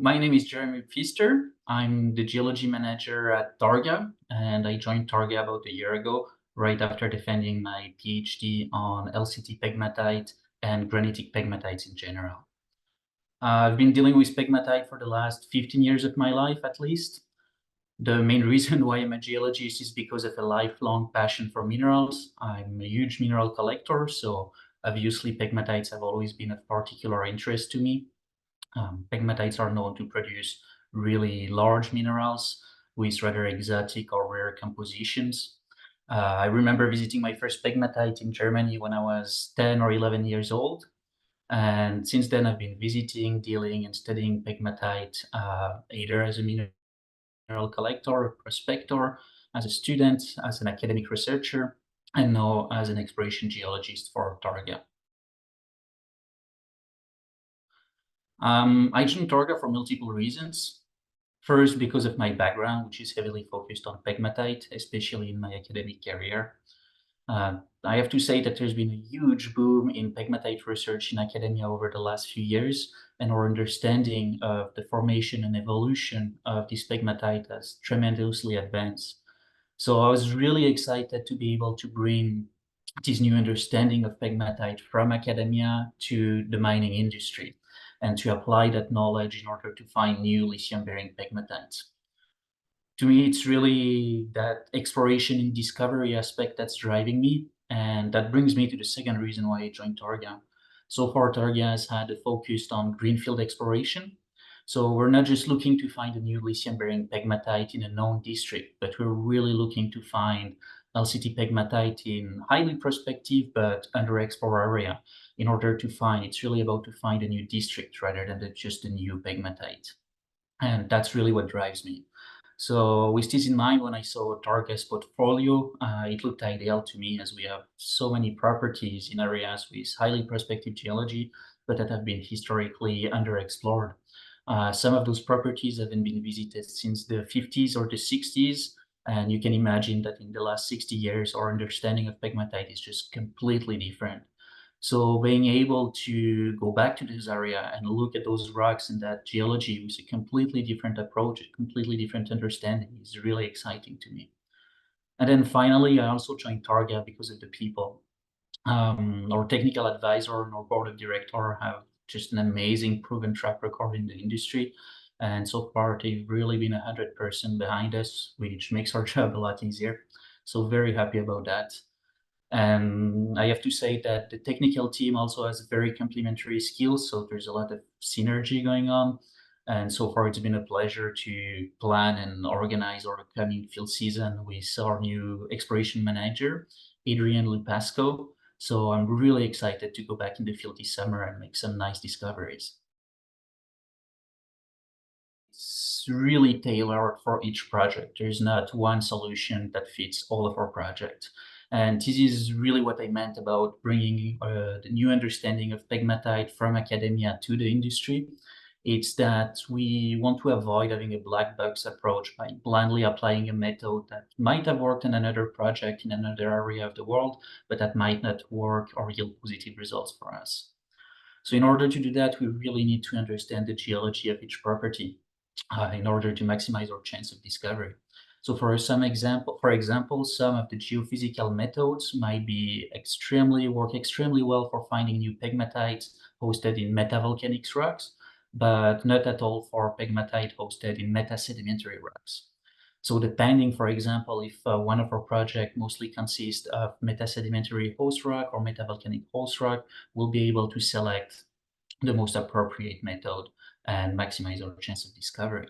My name is Jeremie Pfister. I'm the geology manager at Targa, and I joined Targa about a year ago, right after defending my PhD on LCT pegmatite and granitic pegmatites in general. I've been dealing with pegmatite for the last 15 years of my life, at least. The main reason why I'm a geologist is because of a lifelong passion for minerals. I'm a huge mineral collector, so obviously pegmatites have always been of particular interest to me. Pegmatites are known to produce really large minerals with rather exotic or rare compositions. I remember visiting my first pegmatite in Germany when I was 10 or 11 years old. And since then, I've been visiting, dealing, and studying pegmatite either as a mineral collector, or prospector, as a student, as an academic researcher, and now as an exploration geologist for Targa. I joined Targa for multiple reasons. First, because of my background, which is heavily focused on pegmatite, especially in my academic career. I have to say that there's been a huge boom in pegmatite research in academia over the last few years, and our understanding of the formation and evolution of this pegmatite has tremendously advanced. So I was really excited to be able to bring this new understanding of pegmatite from academia to the mining industry and to apply that knowledge in order to find new lithium-bearing pegmatites. To me, it's really that exploration and discovery aspect that's driving me, and that brings me to the second reason why I joined Targa. So far, Targa has had a focus on greenfield exploration. So we're not just looking to find a new lithium-bearing pegmatite in a known district, but we're really looking to find LCT pegmatite in highly prospective but underexplored area. In order to find, it's really about to find a new district rather than just a new pegmatite. And that's really what drives me. So with this in mind, when I saw Targa's portfolio, it looked ideal to me as we have so many properties in areas with highly prospective geology, but that have been historically underexplored. Some of those properties haven't been visited since the 50s or the 60s, and you can imagine that in the last 60 years, our understanding of pegmatite is just completely different. So being able to go back to this area and look at those rocks and that geology with a completely different approach, a completely different understanding is really exciting to me. And then finally, I also joined Targa because of the people. Our technical advisor and our board of director have just an amazing proven track record in the industry. And so far, they've really been 100% behind us, which makes our job a lot easier. So very happy about that. And I have to say that the technical team also has very complementary skills, so there's a lot of synergy going on. And so far, it's been a pleasure to plan and organize our upcoming field season with our new exploration manager, Adrian Lupasco. So I'm really excited to go back in the field this summer and make some nice discoveries. It's really tailored for each project. There's not one solution that fits all of our projects. And this is really what I meant about bringing the new understanding of pegmatite from academia to the industry. It's that we want to avoid having a black box approach by blindly applying a method that might have worked in another project in another area of the world, but that might not work or yield positive results for us. So in order to do that, we really need to understand the geology of each property in order to maximize our chance of discovery. So for example, some of the geophysical methods might work extremely well for finding new pegmatites hosted in metavolcanic rocks, but not at all for pegmatite hosted in metasedimentary rocks. So depending, for example, if one of our projects mostly consists of metasedimentary host rock or metavolcanic host rock, we'll be able to select the most appropriate method and maximize our chance of discovery.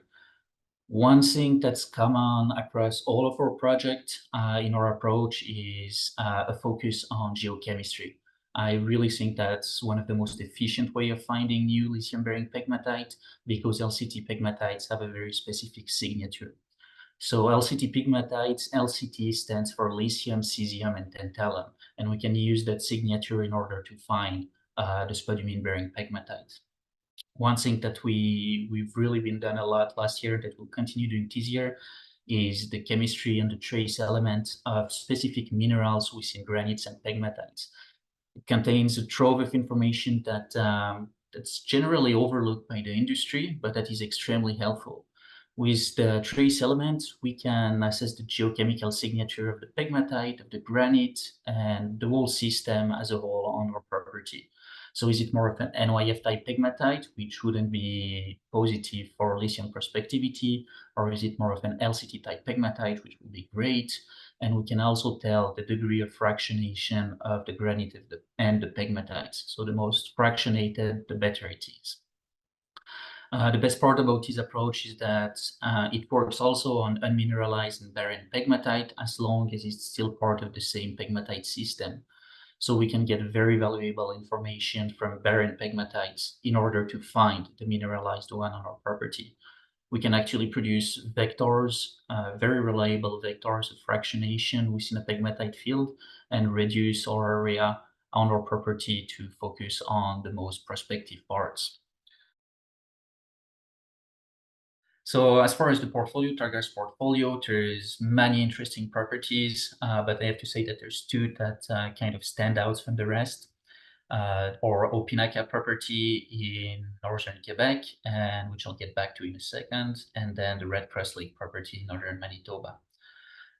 One thing that's common across all of our projects in our approach is a focus on geochemistry. I really think that's one of the most efficient way of finding new lithium-bearing pegmatite because LCT pegmatites have a very specific signature. So LCT pegmatites, LCT stands for lithium, cesium, and tantalum, and we can use that signature in order to find the spodumene-bearing pegmatites. One thing that we've really been done a lot last year that we'll continue doing this year is the chemistry and the trace elements of specific minerals within granites and pegmatites. It contains a trove of information that that's generally overlooked by the industry, but that is extremely helpful. With the trace elements, we can assess the geochemical signature of the pegmatite, of the granite, and the whole system as a whole on our property. So is it more of an NYF type pegmatite, which wouldn't be positive for lithium prospectivity, or is it more of an LCT type pegmatite, which would be great? And we can also tell the degree of fractionation of the granite and the pegmatites. So the most fractionated, the better it is. The best part about this approach is that it works also on unmineralized and barren pegmatite as long as it's still part of the same pegmatite system. So we can get very valuable information from barren pegmatites in order to find the mineralized one on our property. We can actually produce vectors, very reliable vectors of fractionation within a pegmatite field and reduce our area on our property to focus on the most prospective parts. So as far as the portfolio, Targa's portfolio, there's many interesting properties, but I have to say that there's two that kind of stand out from the rest. Our Opinaca property in northern Quebec, and which I'll get back to in a second, and then the Red Cross Lake property in northern Manitoba.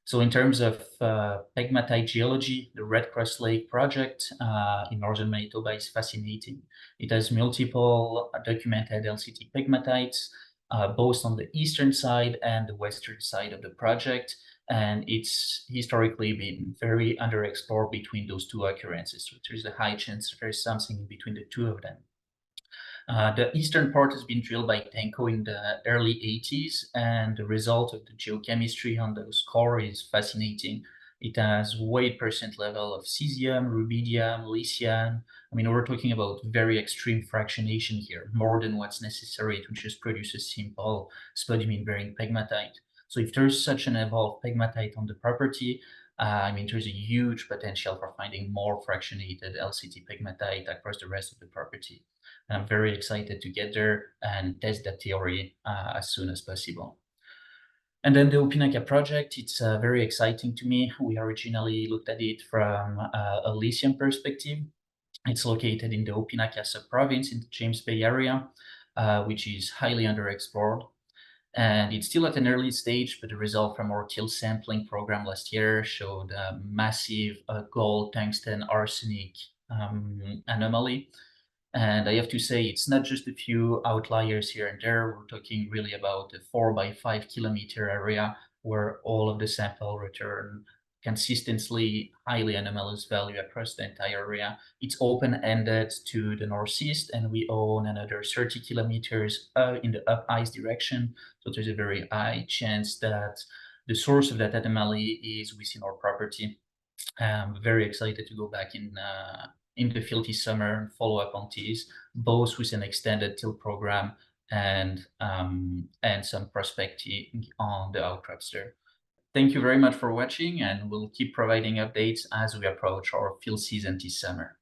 So in terms of pegmatite geology, the Red Cross Lake project in northern Manitoba is fascinating. It has multiple documented LCT pegmatites, both on the eastern side and the western side of the project, and it's historically been very underexplored between those two occurrences. So there's a high chance there's something between the two of them. The eastern part has been drilled by Tenco in the early 80s, and the result of the geochemistry on those core is fascinating. It has weight percent level of cesium, rubidium, lithium. I mean, we're talking about very extreme fractionation here, more than what's necessary to just produce a simple spodumene-bearing pegmatite. So if there's such an evolved pegmatite on the property, I mean, there's a huge potential for finding more fractionated LCT pegmatite across the rest of the property. And I'm very excited to get there and test that theory as soon as possible. And then the Opinaca project, it's very exciting to me. We originally looked at it from a lithium perspective. It's located in the Opinaca sub-province in the James Bay area, which is highly underexplored. And it's still at an early stage, but the result from our till sampling program last year showed a massive gold, tungsten, arsenic anomaly. And I have to say, it's not just a few outliers here and there. We're talking really about a 4 by 5 kilometer area where all of the sample return consistently highly anomalous value across the entire area. It's open-ended to the northeast, and we own another 30 kilometers in the up ice direction. So there's a very high chance that the source of that anomaly is within our property. I'm very excited to go back in the field this summer and follow up on these, both with an extended till program and some prospecting on the outcrops there. Thank you very much for watching, and we'll keep providing updates as we approach our field season this summer.